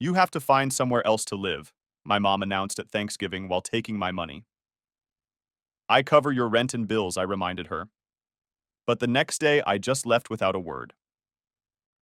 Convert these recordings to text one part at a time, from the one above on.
You have to find somewhere else to live, my mom announced at Thanksgiving while taking my money. I cover your rent and bills, I reminded her. But the next day, I just left without a word.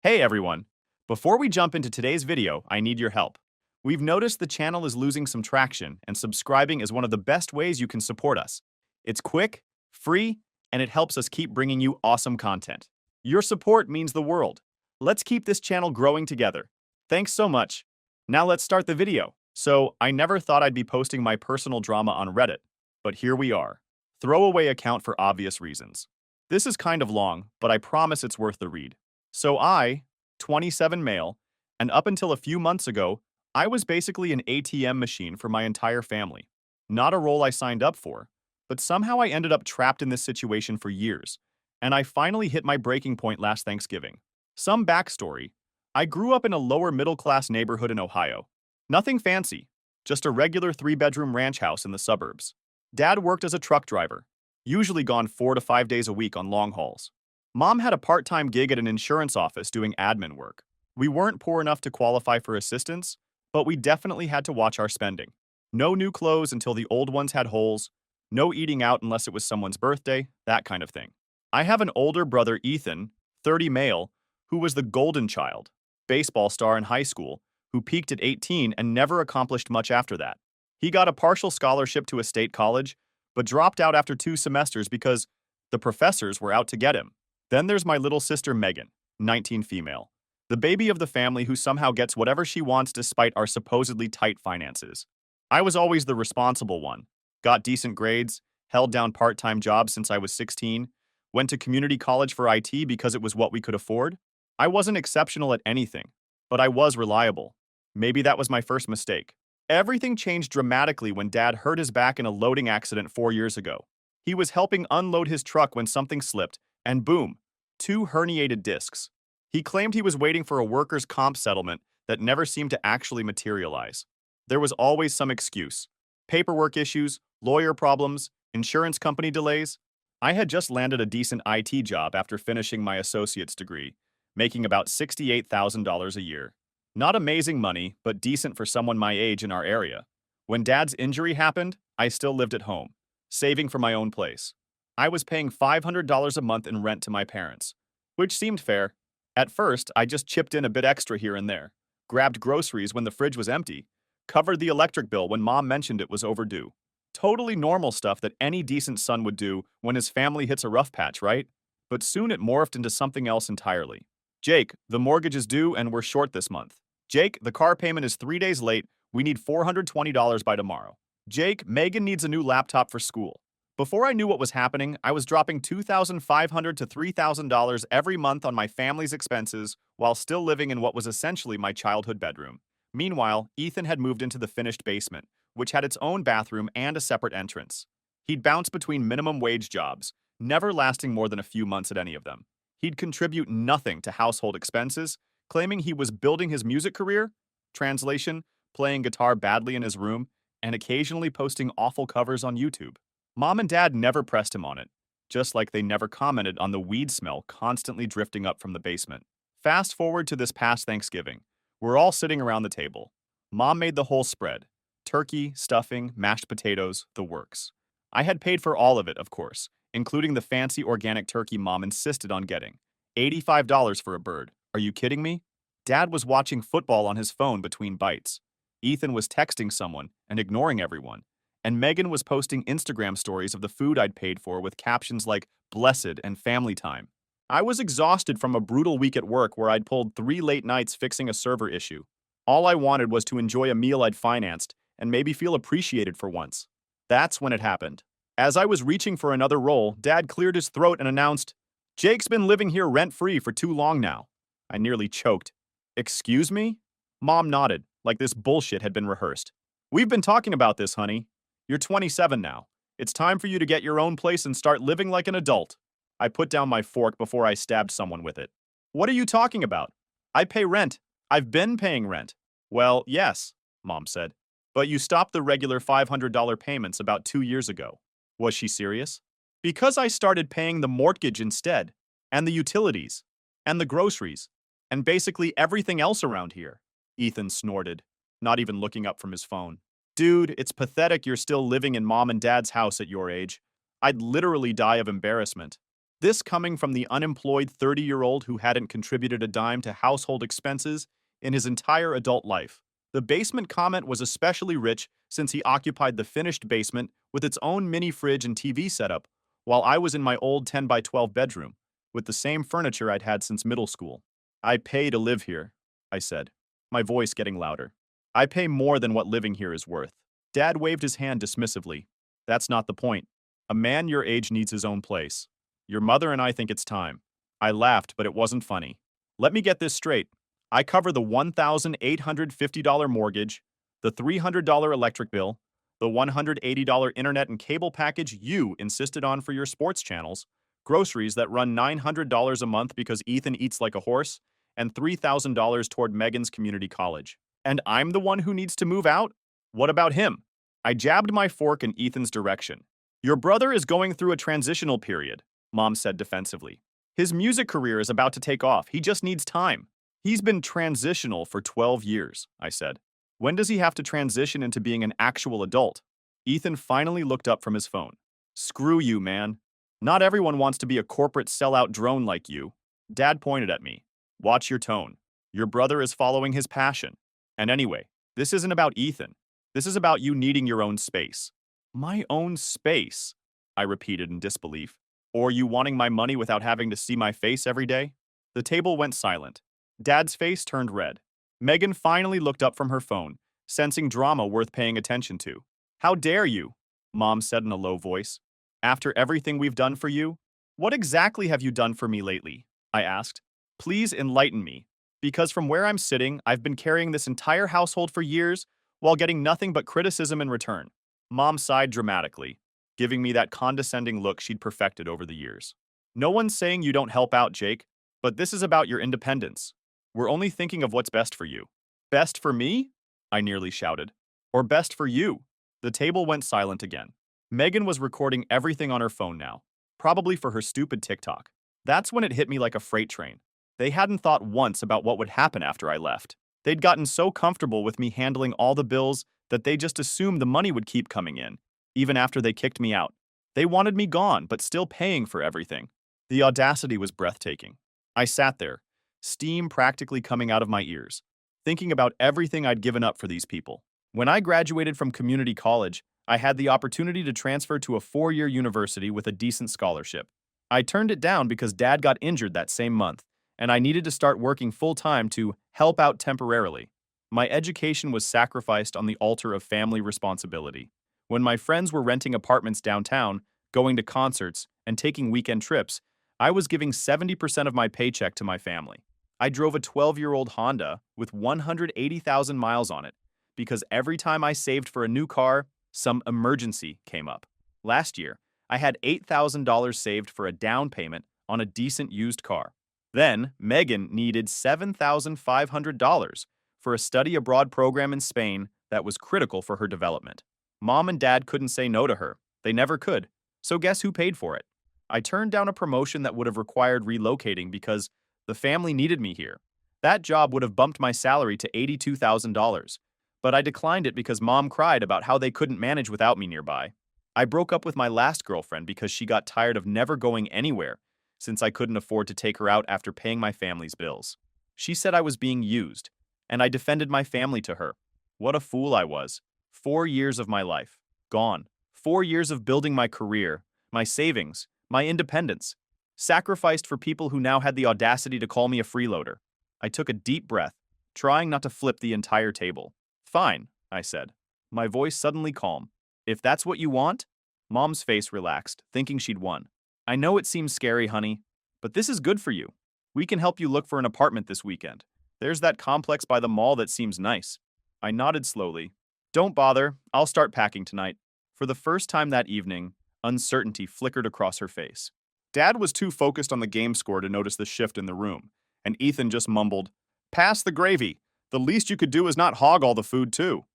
Hey everyone! Before we jump into today's video, I need your help. We've noticed the channel is losing some traction, and subscribing is one of the best ways you can support us. It's quick, free, and it helps us keep bringing you awesome content. Your support means the world. Let's keep this channel growing together. Thanks so much. Now let's start the video. So, I never thought I'd be posting my personal drama on Reddit, but here we are. Throwaway account for obvious reasons. This is kind of long, but I promise it's worth the read. So I, 27 male, and up until a few months ago, I was basically an ATM machine for my entire family. Not a role I signed up for, but somehow I ended up trapped in this situation for years, and I finally hit my breaking point last Thanksgiving. Some backstory. I grew up in a lower middle-class neighborhood in Ohio. Nothing fancy, just a regular three-bedroom ranch house in the suburbs. Dad worked as a truck driver, usually gone 4 to 5 days a week on long hauls. Mom had a part-time gig at an insurance office doing admin work. We weren't poor enough to qualify for assistance, but we definitely had to watch our spending. No new clothes until the old ones had holes, no eating out unless it was someone's birthday, that kind of thing. I have an older brother, Ethan, 30 male, who was the golden child, baseball star in high school, who peaked at 18 and never accomplished much after that. He got a partial scholarship to a state college, but dropped out after 2 semesters because the professors were out to get him. Then there's my little sister Megan, 19 female, the baby of the family who somehow gets whatever she wants despite our supposedly tight finances. I was always the responsible one, got decent grades, held down part-time jobs since I was 16, went to community college for IT because it was what we could afford. I wasn't exceptional at anything, but I was reliable. Maybe that was my first mistake. Everything changed dramatically when Dad hurt his back in a loading accident 4 years ago. He was helping unload his truck when something slipped, and boom, 2 herniated discs. He claimed he was waiting for a workers' comp settlement that never seemed to actually materialize. There was always some excuse. Paperwork issues, lawyer problems, insurance company delays. I had just landed a decent IT job after finishing my associate's degree, making about $68,000 a year. Not amazing money, but decent for someone my age in our area. When Dad's injury happened, I still lived at home, saving for my own place. I was paying $500 a month in rent to my parents, which seemed fair. At first, I just chipped in a bit extra here and there, grabbed groceries when the fridge was empty, covered the electric bill when Mom mentioned it was overdue. Totally normal stuff that any decent son would do when his family hits a rough patch, right? But soon it morphed into something else entirely. Jake, the mortgage is due and we're short this month. Jake, the car payment is 3 days late. We need $420 by tomorrow. Jake, Megan needs a new laptop for school. Before I knew what was happening, I was dropping $2,500 to $3,000 every month on my family's expenses while still living in what was essentially my childhood bedroom. Meanwhile, Ethan had moved into the finished basement, which had its own bathroom and a separate entrance. He'd bounce between minimum wage jobs, never lasting more than a few months at any of them. He'd contribute nothing to household expenses, claiming he was building his music career, translation, playing guitar badly in his room, and occasionally posting awful covers on YouTube. Mom and Dad never pressed him on it, just like they never commented on the weed smell constantly drifting up from the basement. Fast forward to this past Thanksgiving. We're all sitting around the table. Mom made the whole spread. Turkey, stuffing, mashed potatoes, the works. I had paid for all of it, of course, including the fancy organic turkey Mom insisted on getting. $85 for a bird. Are you kidding me? Dad was watching football on his phone between bites. Ethan was texting someone and ignoring everyone. And Megan was posting Instagram stories of the food I'd paid for with captions like blessed and family time. I was exhausted from a brutal week at work where I'd pulled 3 late nights fixing a server issue. All I wanted was to enjoy a meal I'd financed and maybe feel appreciated for once. That's when it happened. As I was reaching for another roll, Dad cleared his throat and announced, "Jake's been living here rent-free for too long now." I nearly choked. "Excuse me?" Mom nodded, like this bullshit had been rehearsed. "We've been talking about this, honey. You're 27 now. It's time for you to get your own place and start living like an adult." I put down my fork before I stabbed someone with it. "What are you talking about? I pay rent. I've been paying rent." "Well, yes," Mom said. "But you stopped the regular $500 payments about 2 years ago." Was she serious? "Because I started paying the mortgage instead, and the utilities, and the groceries, and basically everything else around here." Ethan snorted, not even looking up from his phone. Dude, it's pathetic you're still living in mom and dad's house at your age. I'd literally die of embarrassment. This coming from the unemployed 30-year-old who hadn't contributed a dime to household expenses in his entire adult life. The basement comment was especially rich since he occupied the finished basement with its own mini fridge and TV setup, while I was in my old 10 by 12 bedroom, with the same furniture I'd had since middle school. I pay to live here, I said, my voice getting louder. I pay more than what living here is worth. Dad waved his hand dismissively. That's not the point. A man your age needs his own place. Your mother and I think it's time. I laughed, but it wasn't funny. Let me get this straight. I cover the $1,850 mortgage, the $300 electric bill, the $180 internet and cable package you insisted on for your sports channels, groceries that run $900 a month because Ethan eats like a horse, and $3,000 toward Megan's community college. And I'm the one who needs to move out? What about him? I jabbed my fork in Ethan's direction. Your brother is going through a transitional period, Mom said defensively. His music career is about to take off. He just needs time. He's been transitional for 12 years, I said. When does he have to transition into being an actual adult? Ethan finally looked up from his phone. Screw you, man. Not everyone wants to be a corporate sellout drone like you. Dad pointed at me. Watch your tone. Your brother is following his passion. And anyway, this isn't about Ethan. This is about you needing your own space. My own space, I repeated in disbelief. Or you wanting my money without having to see my face every day? The table went silent. Dad's face turned red. Megan finally looked up from her phone, sensing drama worth paying attention to. How dare you? Mom said in a low voice. After everything we've done for you? What exactly have you done for me lately? I asked. Please enlighten me. Because from where I'm sitting, I've been carrying this entire household for years while getting nothing but criticism in return. Mom sighed dramatically, giving me that condescending look she'd perfected over the years. No one's saying you don't help out, Jake, but this is about your independence. We're only thinking of what's best for you. Best for me? I nearly shouted. Or best for you? The table went silent again. Megan was recording everything on her phone now, probably for her stupid TikTok. That's when it hit me like a freight train. They hadn't thought once about what would happen after I left. They'd gotten so comfortable with me handling all the bills that they just assumed the money would keep coming in, even after they kicked me out. They wanted me gone, but still paying for everything. The audacity was breathtaking. I sat there, steam practically coming out of my ears, thinking about everything I'd given up for these people. When I graduated from community college, I had the opportunity to transfer to a 4-year university with a decent scholarship. I turned it down because Dad got injured that same month, and I needed to start working full-time to help out temporarily. My education was sacrificed on the altar of family responsibility. When my friends were renting apartments downtown, going to concerts, and taking weekend trips, I was giving 70% of my paycheck to my family. I drove a 12-year-old Honda with 180,000 miles on it because every time I saved for a new car, some emergency came up. Last year, I had $8,000 saved for a down payment on a decent used car. Then, Megan needed $7,500 for a study abroad program in Spain that was critical for her development. Mom and Dad couldn't say no to her. They never could. So guess who paid for it? I turned down a promotion that would have required relocating because the family needed me here. That job would have bumped my salary to $82,000, but I declined it because Mom cried about how they couldn't manage without me nearby. I broke up with my last girlfriend because she got tired of never going anywhere since I couldn't afford to take her out after paying my family's bills. She said I was being used, and I defended my family to her. What a fool I was. 4 years of my life, gone. 4 years of building my career, my savings, my independence, sacrificed for people who now had the audacity to call me a freeloader. I took a deep breath, trying not to flip the entire table. Fine, I said, my voice suddenly calm. If that's what you want? Mom's face relaxed, thinking she'd won. I know it seems scary, honey, but this is good for you. We can help you look for an apartment this weekend. There's that complex by the mall that seems nice. I nodded slowly. Don't bother, I'll start packing tonight. For the first time that evening, uncertainty flickered across her face. Dad was too focused on the game score to notice the shift in the room, and Ethan just mumbled, "Pass the gravy. The least you could do is not hog all the food, too."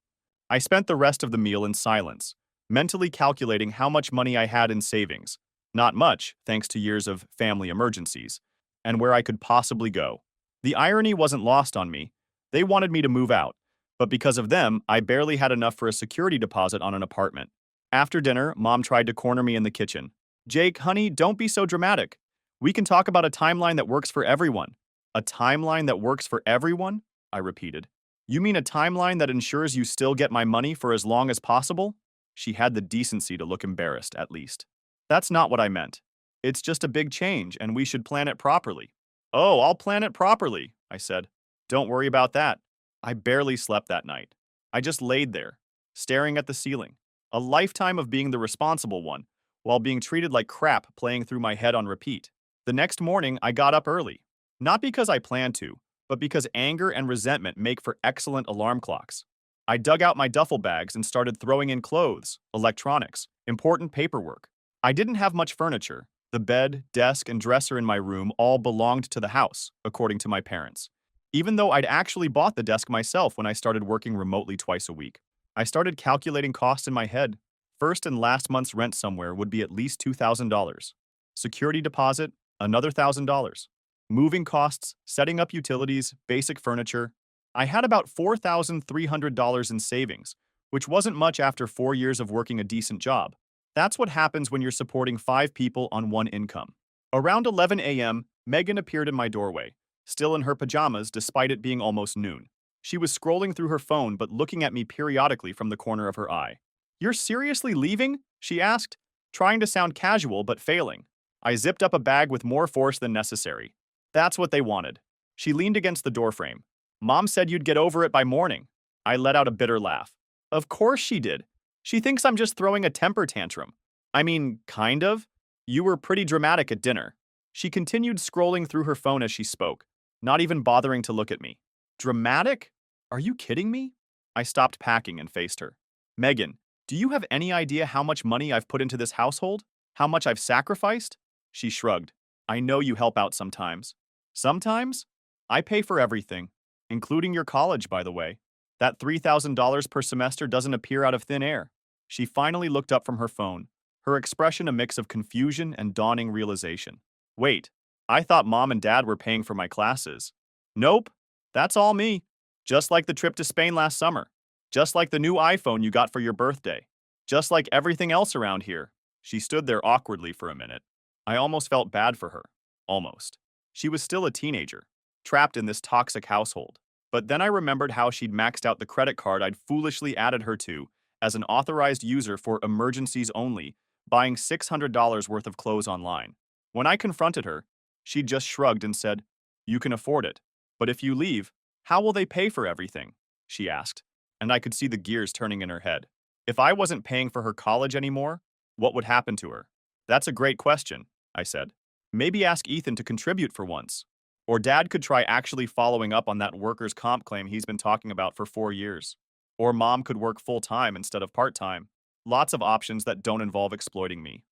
I spent the rest of the meal in silence, mentally calculating how much money I had in savings. Not much, thanks to years of family emergencies, and where I could possibly go. The irony wasn't lost on me. They wanted me to move out, but because of them, I barely had enough for a security deposit on an apartment. After dinner, Mom tried to corner me in the kitchen. Jake, honey, don't be so dramatic. We can talk about a timeline that works for everyone. A timeline that works for everyone? I repeated. You mean a timeline that ensures you still get my money for as long as possible? She had the decency to look embarrassed, at least. That's not what I meant. It's just a big change, and we should plan it properly. Oh, I'll plan it properly, I said. Don't worry about that. I barely slept that night. I just laid there, staring at the ceiling. A lifetime of being the responsible one, while being treated like crap playing through my head on repeat. The next morning, I got up early. Not because I planned to, but because anger and resentment make for excellent alarm clocks. I dug out my duffel bags and started throwing in clothes, electronics, important paperwork. I didn't have much furniture. The bed, desk, and dresser in my room all belonged to the house, according to my parents. Even though I'd actually bought the desk myself when I started working remotely twice a week. I started calculating costs in my head. First and last month's rent somewhere would be at least $2,000. Security deposit, another $1,000. Moving costs, setting up utilities, basic furniture. I had about $4,300 in savings, which wasn't much after 4 years of working a decent job. That's what happens when you're supporting 5 people on one income. Around 11 a.m., Megan appeared in my doorway, still in her pajamas despite it being almost noon. She was scrolling through her phone but looking at me periodically from the corner of her eye. "You're seriously leaving?" she asked, trying to sound casual but failing. I zipped up a bag with more force than necessary. That's what they wanted. She leaned against the doorframe. "Mom said you'd get over it by morning." I let out a bitter laugh. Of course she did. She thinks I'm just throwing a temper tantrum. I mean, kind of. You were pretty dramatic at dinner. She continued scrolling through her phone as she spoke, not even bothering to look at me. Dramatic? Are you kidding me? I stopped packing and faced her. "Megan, do you have any idea how much money I've put into this household? How much I've sacrificed?" She shrugged. "I know you help out sometimes." "Sometimes? I pay for everything, including your college, by the way. That $3,000 per semester doesn't appear out of thin air." She finally looked up from her phone, her expression a mix of confusion and dawning realization. "Wait, I thought Mom and Dad were paying for my classes." "Nope, that's all me. Just like the trip to Spain last summer. Just like the new iPhone you got for your birthday. Just like everything else around here." She stood there awkwardly for a minute. I almost felt bad for her. Almost. She was still a teenager, trapped in this toxic household. But then I remembered how she'd maxed out the credit card I'd foolishly added her to as an authorized user for emergencies only, buying $600 worth of clothes online. When I confronted her, she just shrugged and said, "You can afford it. But if you leave, how will they pay for everything?" she asked, and I could see the gears turning in her head. If I wasn't paying for her college anymore, what would happen to her? "That's a great question," I said. "Maybe ask Ethan to contribute for once. Or Dad could try actually following up on that workers' comp claim he's been talking about for 4 years. Or Mom could work full-time instead of part-time. Lots of options that don't involve exploiting me."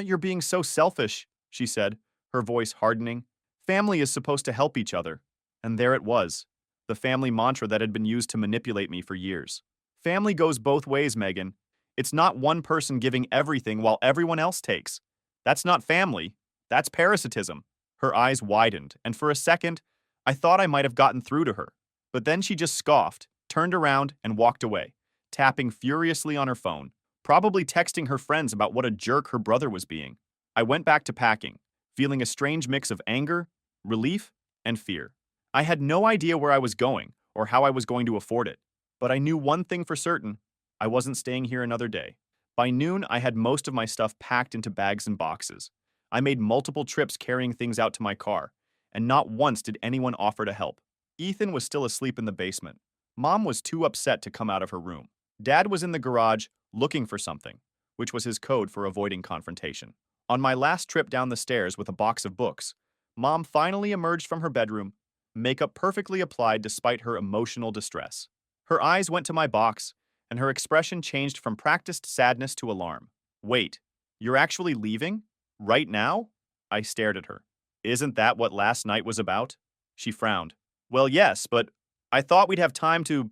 You're being so selfish," she said, her voice hardening. "Family is supposed to help each other." And there it was, the family mantra that had been used to manipulate me for years. Family goes both ways, Megan. It's not one person giving everything while everyone else takes. That's not family. That's parasitism. Her eyes widened, and for a second, I thought I might have gotten through to her. But then she just scoffed, turned around, and walked away, tapping furiously on her phone, probably texting her friends about what a jerk her brother was being. I went back to packing, feeling a strange mix of anger, relief, and fear. I had no idea where I was going or how I was going to afford it, but I knew one thing for certain: I wasn't staying here another day. By noon, I had most of my stuff packed into bags and boxes. I made multiple trips carrying things out to my car, and not once did anyone offer to help. Ethan was still asleep in the basement. Mom was too upset to come out of her room. Dad was in the garage looking for something, which was his code for avoiding confrontation. On my last trip down the stairs with a box of books, Mom finally emerged from her bedroom, makeup perfectly applied despite her emotional distress. Her eyes went to my box, and her expression changed from practiced sadness to alarm. "Wait, you're actually leaving? Right now?" I stared at her. "Isn't that what last night was about?" She frowned. "Well, yes, but I thought we'd have time to,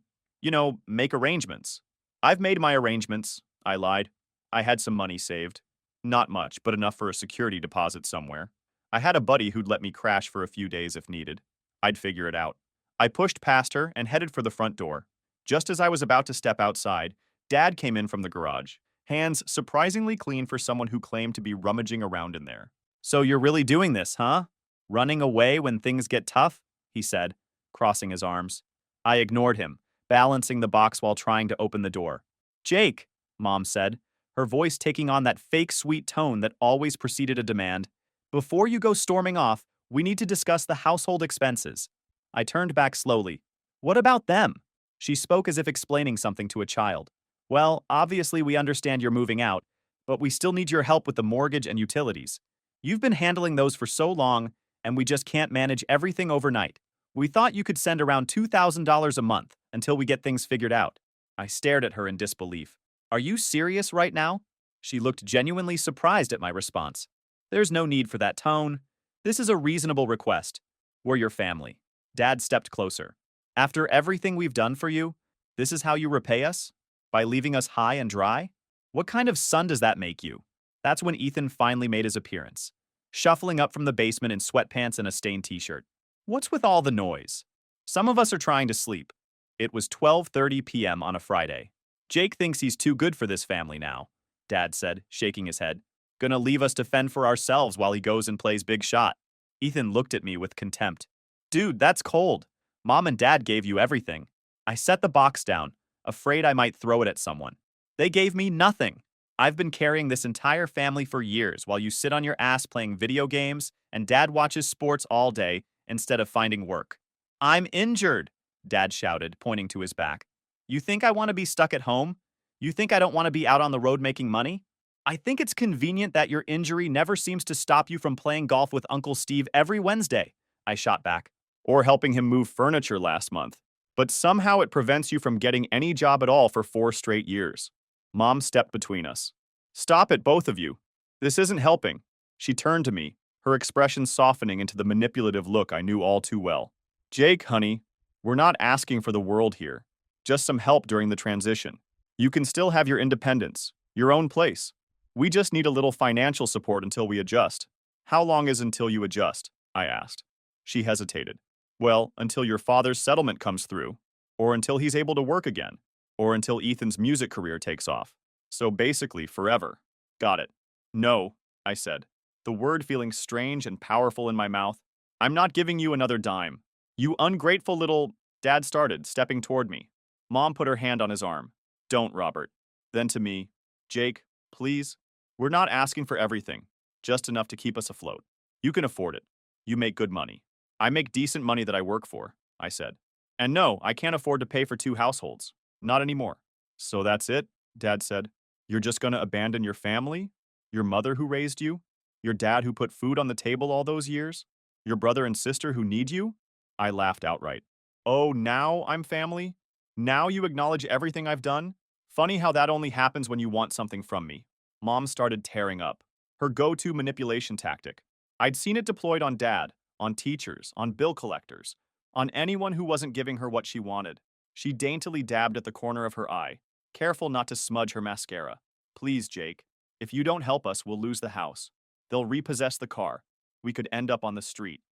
make arrangements." "I've made my arrangements," I lied. I had some money saved. Not much, but enough for a security deposit somewhere. I had a buddy who'd let me crash for a few days if needed. I'd figure it out. I pushed past her and headed for the front door. Just as I was about to step outside, Dad came in from the garage, hands surprisingly clean for someone who claimed to be rummaging around in there. "So you're really doing this, huh? Running away when things get tough?" he said, crossing his arms. I ignored him, balancing the box while trying to open the door. "Jake," Mom said, her voice taking on that fake sweet tone that always preceded a demand, "before you go storming off, we need to discuss the household expenses." I turned back slowly. "What about them?" She spoke as if explaining something to a child. "Well, obviously we understand you're moving out, but we still need your help with the mortgage and utilities. You've been handling those for so long, and we just can't manage everything overnight. We thought you could send around $2,000 a month until we get things figured out." I stared at her in disbelief. "Are you serious right now?" She looked genuinely surprised at my response. "There's no need for that tone. This is a reasonable request. We're your family." Dad stepped closer. "After everything we've done for you, this is how you repay us? By leaving us high and dry? What kind of son does that make you?" That's when Ethan finally made his appearance, shuffling up from the basement in sweatpants and a stained t-shirt. "What's with all the noise? Some of us are trying to sleep." It was 12:30 p.m. on a Friday. "Jake thinks he's too good for this family now," Dad said, shaking his head. "Gonna leave us to fend for ourselves while he goes and plays big shot." Ethan looked at me with contempt. "Dude, that's cold. Mom and Dad gave you everything." I set the box down, afraid I might throw it at someone. "They gave me nothing. I've been carrying this entire family for years while you sit on your ass playing video games and Dad watches sports all day instead of finding work." "I'm injured," Dad shouted, pointing to his back. "You think I want to be stuck at home? You think I don't want to be out on the road making money? I think it's convenient that your injury never seems to stop you from playing golf with Uncle Steve every Wednesday," I shot back. "Or helping him move furniture last month. But somehow it prevents you from getting any job at all for 4 straight years." Mom stepped between us. "Stop it, both of you. This isn't helping." She turned to me, her expression softening into the manipulative look I knew all too well. "Jake, honey, we're not asking for the world here. Just some help during the transition. You can still have your independence, your own place. We just need a little financial support until we adjust." "How long is until you adjust?" I asked. She hesitated. "Well, until your father's settlement comes through, or until he's able to work again, or until Ethan's music career takes off. So basically, forever." "Got it." "No," I said, the word feeling strange and powerful in my mouth. "I'm not giving you another dime. You ungrateful little—" Dad started, stepping toward me. Mom put her hand on his arm. "Don't, Robert." Then to me, "Jake, please. We're not asking for everything, just enough to keep us afloat. You can afford it. You make good money." "I make decent money that I work for," I said. "And no, I can't afford to pay for 2 households. Not anymore." "So that's it?" Dad said. "You're just gonna abandon your family? Your mother who raised you? Your dad who put food on the table all those years? Your brother and sister who need you?" I laughed outright. "Oh, now I'm family? Now you acknowledge everything I've done? Funny how that only happens when you want something from me." Mom started tearing up, her go-to manipulation tactic. I'd seen it deployed on Dad, on teachers, on bill collectors, on anyone who wasn't giving her what she wanted. She daintily dabbed at the corner of her eye, careful not to smudge her mascara. "Please, Jake. If you don't help us, we'll lose the house. They'll repossess the car. We could end up on the street."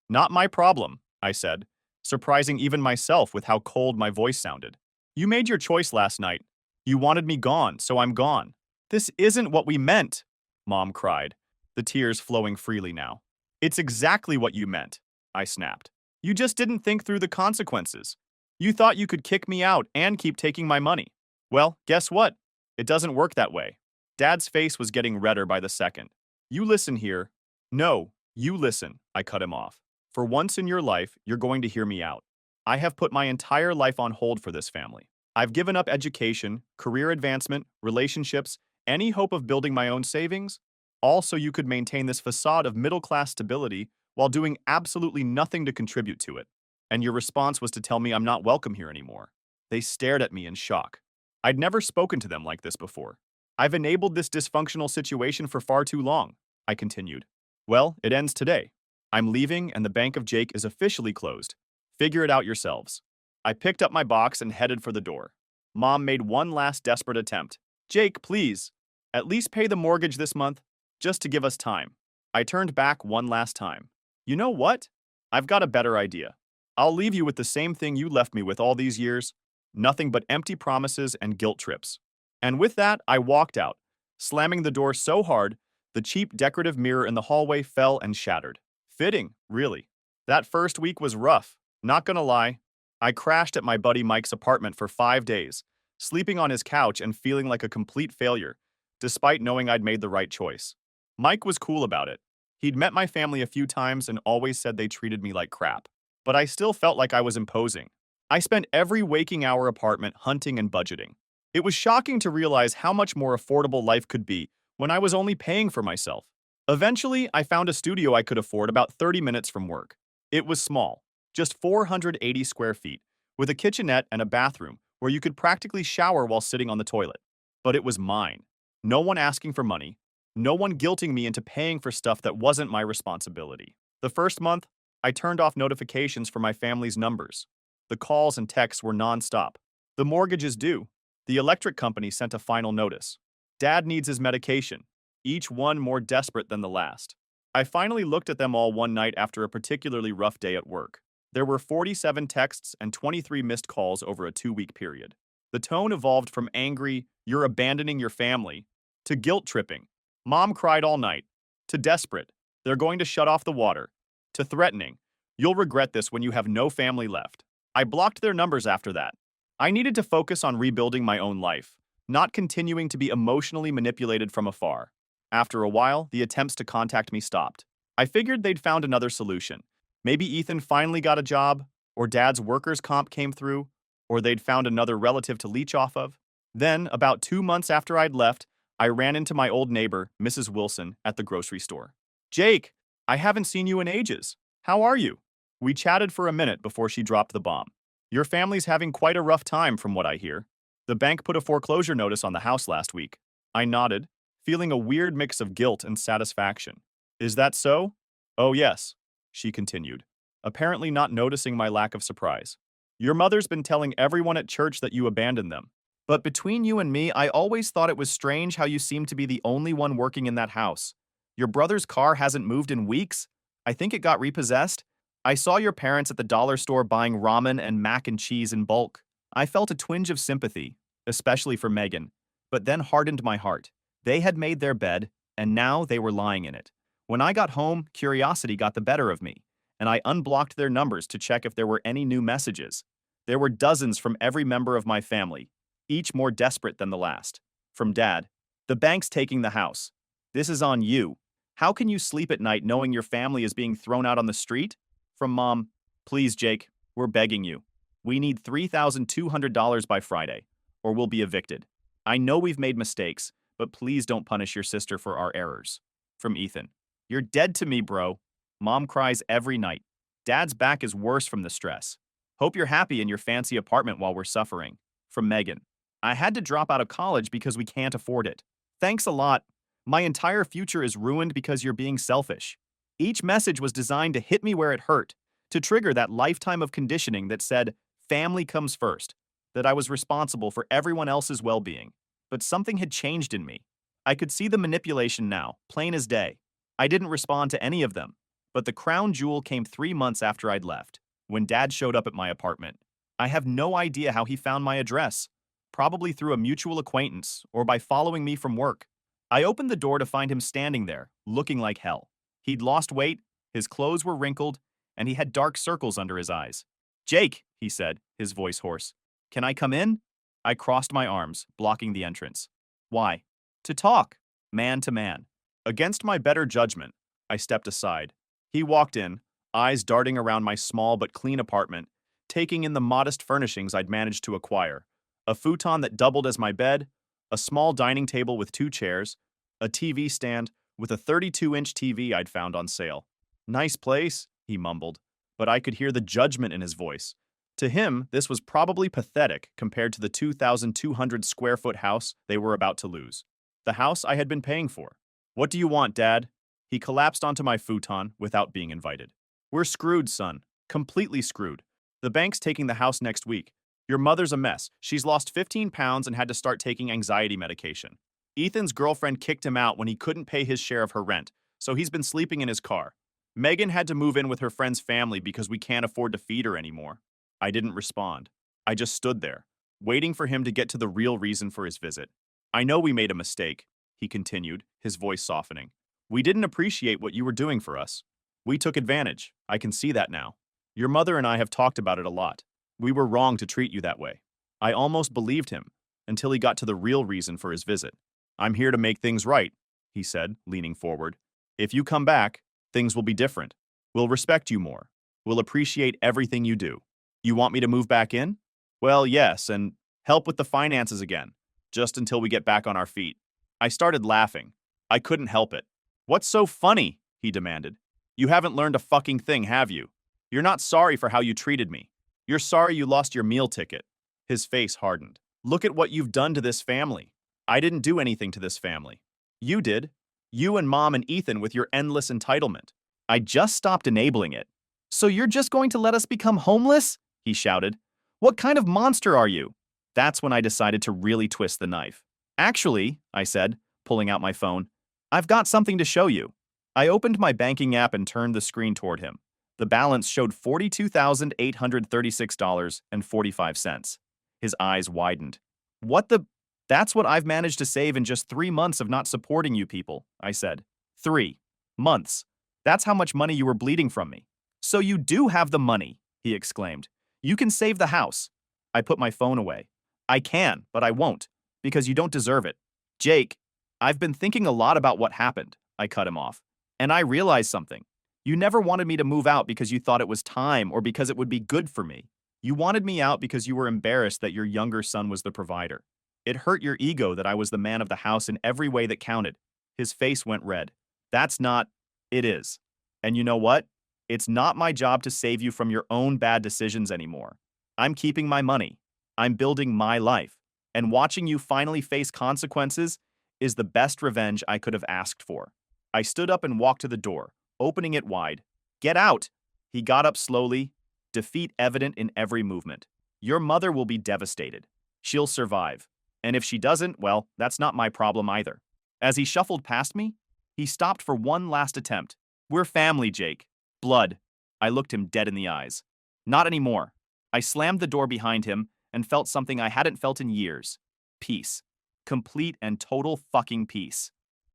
"Not my problem," I said, surprising even myself with how cold my voice sounded. "You made your choice last night. You wanted me gone, so I'm gone." "This isn't what we meant," Mom cried, the tears flowing freely now. "It's exactly what you meant," I snapped. "You just didn't think through the consequences. You thought you could kick me out and keep taking my money. Well, guess what? It doesn't work that way." Dad's face was getting redder by the second. "You listen here." "No, you listen," I cut him off. "For once in your life, you're going to hear me out. I have put my entire life on hold for this family. I've given up education, career advancement, relationships, any hope of building my own savings, all so you could maintain this facade of middle-class stability while doing absolutely nothing to contribute to it. And your response was to tell me I'm not welcome here anymore." They stared at me in shock. I'd never spoken to them like this before. "I've enabled this dysfunctional situation for far too long," I continued. "Well, it ends today. I'm leaving and the Bank of Jake is officially closed. Figure it out yourselves." I picked up my box and headed for the door. Mom made one last desperate attempt. "Jake, please. At least pay the mortgage this month, just to give us time." I turned back one last time. "You know what? I've got a better idea. I'll leave you with the same thing you left me with all these years, nothing but empty promises and guilt trips. And with that, I walked out, slamming the door so hard, the cheap decorative mirror in the hallway fell and shattered. Fitting, really. That first week was rough, not gonna lie. I crashed at my buddy Mike's apartment for 5 days, sleeping on his couch and feeling like a complete failure, despite knowing I'd made the right choice. Mike was cool about it. He'd met my family a few times and always said they treated me like crap. But I still felt like I was imposing. I spent every waking hour apartment hunting and budgeting. It was shocking to realize how much more affordable life could be when I was only paying for myself. Eventually, I found a studio I could afford about 30 minutes from work. It was small, just 480 square feet, with a kitchenette and a bathroom where you could practically shower while sitting on the toilet. But it was mine. No one asking for money, no one guilting me into paying for stuff that wasn't my responsibility. The first month, I turned off notifications for my family's numbers. The calls and texts were nonstop. The mortgage is due. The electric company sent a final notice. Dad needs his medication, each one more desperate than the last. I finally looked at them all one night after a particularly rough day at work. There were 47 texts and 23 missed calls over a 2-week period. The tone evolved from angry, "You're abandoning your family," to guilt-tripping, "Mom cried all night," to desperate, "They're going to shut off the water," to threatening, "You'll regret this when you have no family left." I blocked their numbers after that. I needed to focus on rebuilding my own life, not continuing to be emotionally manipulated from afar. After a while, the attempts to contact me stopped. I figured they'd found another solution. Maybe Ethan finally got a job, or Dad's workers' comp came through, or they'd found another relative to leech off of. Then, about 2 months after I'd left, I ran into my old neighbor, Mrs. Wilson, at the grocery store. "Jake, I haven't seen you in ages. How are you?" We chatted for a minute before she dropped the bomb. "Your family's having quite a rough time from what I hear. The bank put a foreclosure notice on the house last week." I nodded, feeling a weird mix of guilt and satisfaction. "Is that so?" "Oh yes," she continued, apparently not noticing my lack of surprise. "Your mother's been telling everyone at church that you abandoned them. But between you and me, I always thought it was strange how you seem to be the only one working in that house. Your brother's car hasn't moved in weeks? I think it got repossessed. I saw your parents at the dollar store buying ramen and mac and cheese in bulk. I felt a twinge of sympathy, especially for Megan, but then hardened my heart. They had made their bed, and now they were lying in it. When I got home, curiosity got the better of me, and I unblocked their numbers to check if there were any new messages. There were dozens from every member of my family, each more desperate than the last. From Dad, "The bank's taking the house. This is on you. How can you sleep at night knowing your family is being thrown out on the street?" From Mom, "Please, Jake, we're begging you. We need $3,200 by Friday, or we'll be evicted. I know we've made mistakes, but please don't punish your sister for our errors." From Ethan, "You're dead to me, bro. Mom cries every night. Dad's back is worse from the stress. Hope you're happy in your fancy apartment while we're suffering." From Megan, "I had to drop out of college because we can't afford it. Thanks a lot. My entire future is ruined because you're being selfish." Each message was designed to hit me where it hurt, to trigger that lifetime of conditioning that said, family comes first, that I was responsible for everyone else's well-being. But something had changed in me. I could see the manipulation now, plain as day. I didn't respond to any of them. But the crown jewel came 3 months after I'd left, when Dad showed up at my apartment. I have no idea how he found my address, probably through a mutual acquaintance or by following me from work. I opened the door to find him standing there, looking like hell. He'd lost weight, his clothes were wrinkled, and he had dark circles under his eyes. "Jake," he said, his voice hoarse. "Can I come in?" I crossed my arms, blocking the entrance. "Why?" "To talk, man to man." Against my better judgment, I stepped aside. He walked in, eyes darting around my small but clean apartment, taking in the modest furnishings I'd managed to acquire. A futon that doubled as my bed, a small dining table with 2 chairs, a TV stand with a 32-inch TV I'd found on sale. "Nice place," he mumbled, but I could hear the judgment in his voice. To him, this was probably pathetic compared to the 2,200-square-foot house they were about to lose. The house I had been paying for. "What do you want, Dad?" He collapsed onto my futon without being invited. "We're screwed, son. Completely screwed. The bank's taking the house next week. Your mother's a mess. She's lost 15 pounds and had to start taking anxiety medication. Ethan's girlfriend kicked him out when he couldn't pay his share of her rent, so he's been sleeping in his car. Megan had to move in with her friend's family because we can't afford to feed her anymore. I didn't respond. I just stood there, waiting for him to get to the real reason for his visit. I know we made a mistake, he continued, his voice softening. We didn't appreciate what you were doing for us. We took advantage. I can see that now. Your mother and I have talked about it a lot. We were wrong to treat you that way. I almost believed him until he got to the real reason for his visit. I'm here to make things right, he said, leaning forward. If you come back, things will be different. We'll respect you more. We'll appreciate everything you do. You want me to move back in? Well, yes, and help with the finances again, just until we get back on our feet. I started laughing. I couldn't help it. What's so funny? He demanded. You haven't learned a fucking thing, have you? You're not sorry for how you treated me. You're sorry you lost your meal ticket. His face hardened. Look at what you've done to this family. I didn't do anything to this family. You did. You and Mom and Ethan with your endless entitlement. I just stopped enabling it. So you're just going to let us become homeless? He shouted. What kind of monster are you? That's when I decided to really twist the knife. Actually, I said, pulling out my phone, I've got something to show you. I opened my banking app and turned the screen toward him. The balance showed $42,836.45. His eyes widened. What the? That's what I've managed to save in just 3 months of not supporting you people, I said. 3 months. That's how much money you were bleeding from me. So you do have the money, he exclaimed. You can save the house. I put my phone away. I can, but I won't, because you don't deserve it. Jake, I've been thinking a lot about what happened, I cut him off. And I realized something. You never wanted me to move out because you thought it was time or because it would be good for me. You wanted me out because you were embarrassed that your younger son was the provider. It hurt your ego that I was the man of the house in every way that counted. His face went red. That's not. It is. And you know what? It's not my job to save you from your own bad decisions anymore. I'm keeping my money. I'm building my life. And watching you finally face consequences is the best revenge I could have asked for. I stood up and walked to the door, opening it wide. Get out! He got up slowly, defeat evident in every movement. Your mother will be devastated. She'll survive. And if she doesn't, well, that's not my problem either. As he shuffled past me, he stopped for one last attempt. We're family, Jake. Blood. I looked him dead in the eyes. Not anymore. I slammed the door behind him and felt something I hadn't felt in years. Peace. Complete and total fucking peace.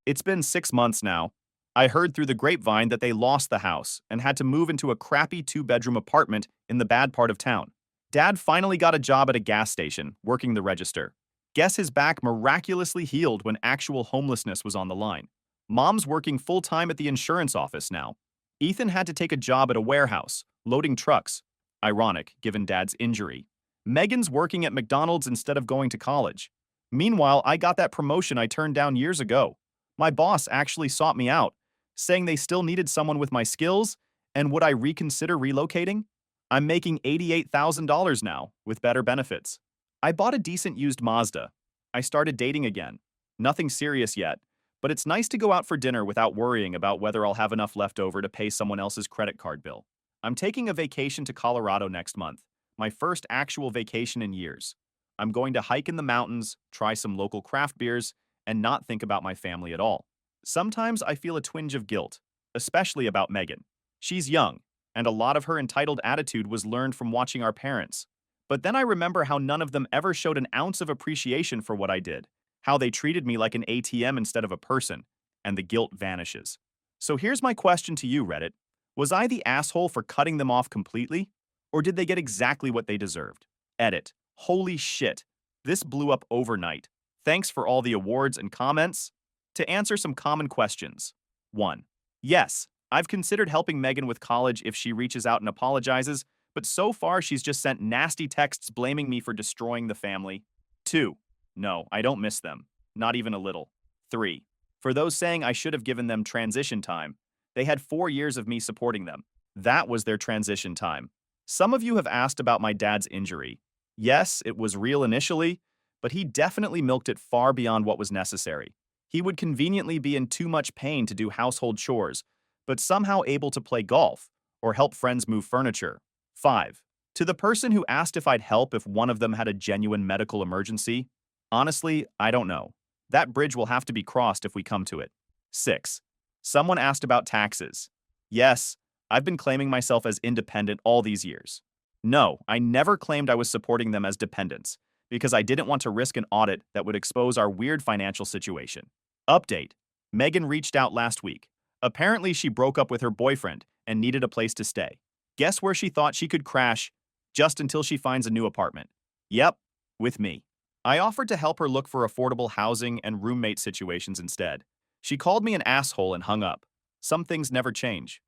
It's been 6 months now. I heard through the grapevine that they lost the house and had to move into a crappy 2-bedroom apartment in the bad part of town. Dad finally got a job at a gas station, working the register. Guess his back miraculously healed when actual homelessness was on the line. Mom's working full-time at the insurance office now. Ethan had to take a job at a warehouse, loading trucks. Ironic, given Dad's injury. Megan's working at McDonald's instead of going to college. Meanwhile, I got that promotion I turned down years ago. My boss actually sought me out, saying they still needed someone with my skills, and would I reconsider relocating? I'm making $88,000 now, with better benefits. I bought a decent used Mazda. I started dating again. Nothing serious yet, but it's nice to go out for dinner without worrying about whether I'll have enough left over to pay someone else's credit card bill. I'm taking a vacation to Colorado next month, my first actual vacation in years. I'm going to hike in the mountains, try some local craft beers, and not think about my family at all. Sometimes I feel a twinge of guilt, especially about Megan. She's young, and a lot of her entitled attitude was learned from watching our parents. But then I remember how none of them ever showed an ounce of appreciation for what I did, how they treated me like an ATM instead of a person, and the guilt vanishes. So here's my question to you, Reddit. Was I the asshole for cutting them off completely? Or did they get exactly what they deserved? Edit. Holy shit. This blew up overnight. Thanks for all the awards and comments. To answer some common questions. 1. Yes, I've considered helping Megan with college if she reaches out and apologizes, but so far she's just sent nasty texts blaming me for destroying the family. 2. No, I don't miss them. Not even a little. 3. For those saying I should have given them transition time, they had 4 years of me supporting them. That was their transition time. Some of you have asked about my dad's injury. Yes, it was real initially, but he definitely milked it far beyond what was necessary. He would conveniently be in too much pain to do household chores, but somehow able to play golf or help friends move furniture. 5. To the person who asked if I'd help if one of them had a genuine medical emergency, honestly, I don't know. That bridge will have to be crossed if we come to it. 6. Someone asked about taxes. Yes, I've been claiming myself as independent all these years. No, I never claimed I was supporting them as dependents, because I didn't want to risk an audit that would expose our weird financial situation. Update. Megan reached out last week. Apparently, she broke up with her boyfriend and needed a place to stay. Guess where she thought she could crash just until she finds a new apartment? Yep, with me. I offered to help her look for affordable housing and roommate situations instead. She called me an asshole and hung up. Some things never change.